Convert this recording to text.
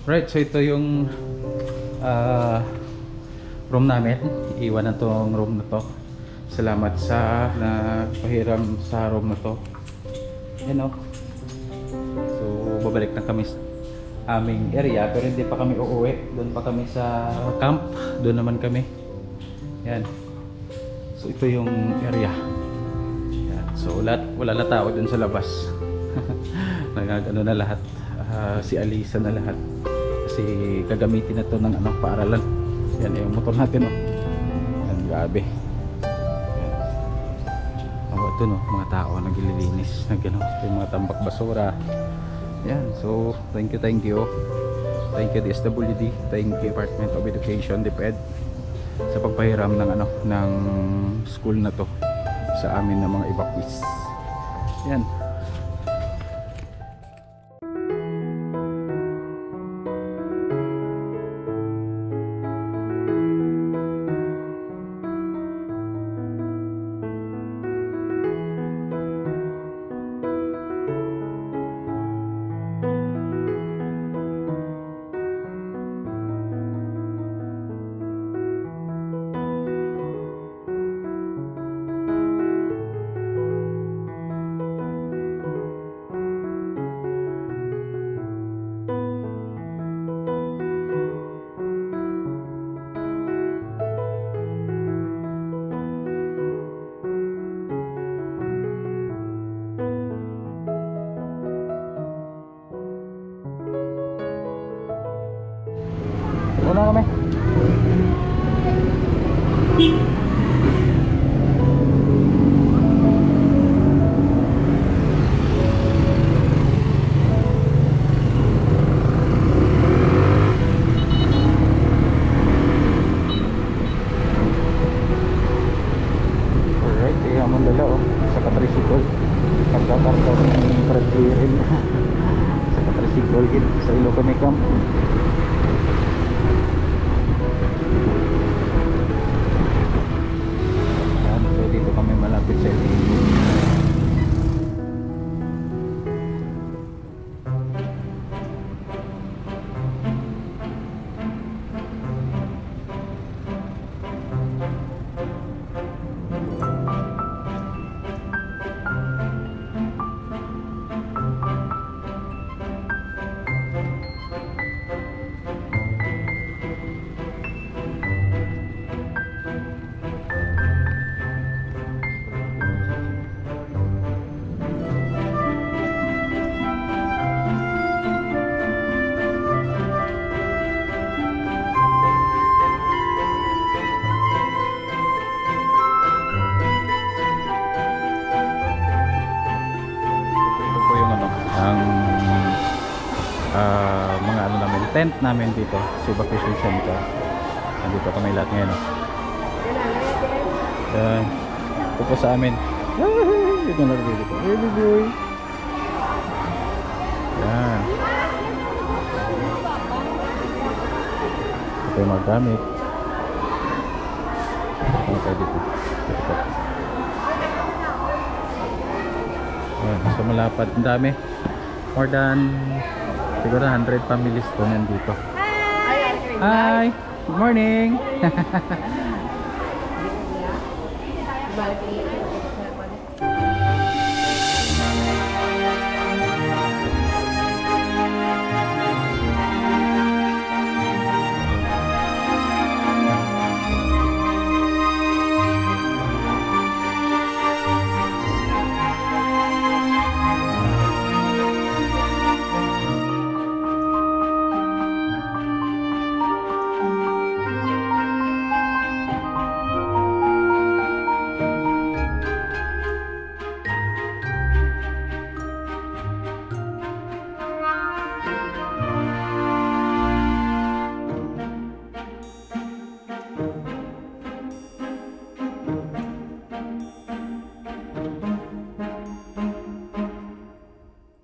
Right, so ito yung room namin. Iwan na tong room na to. Salamat sa nagpahiram sa room na to. Yan o. So babalik na kami sa aming area, pero hindi pa kami uuwi. Doon pa kami sa camp. Doon naman kami. Yan. So ito yung area. Yan. So wala na tao doon sa labas. Nagano na lahat. Si Alisa na lahat. Kasi gagamitin na to ng paaralan. Yan yung motor natin Yan, grabe. Yan. Ito mga tao naglilinis, yung mga tambak basura. Yan, so thank you DSWD, thank you Department of Education, DepEd, sa pagpahiram ng school na to sa amin ng mga evacuees. Yan. Una kami. Alright, kaya mo lala sa katrisikol. Pagkakarta ng Freddy sa katrisikol sa Ilocos Camp. Dito kami malapit sa mga namin, tent namin dito sa evacuation center. Nandito kami lahat ngayon. Yan. Ito po sa amin. Ito na rin dito. Baby boy. Yan. Ito yung mga gamit. Ano tayo dito? Ito po. Yan. So malapad. Ang dami. More than siguro 100 families po nandito. Hi! Good morning!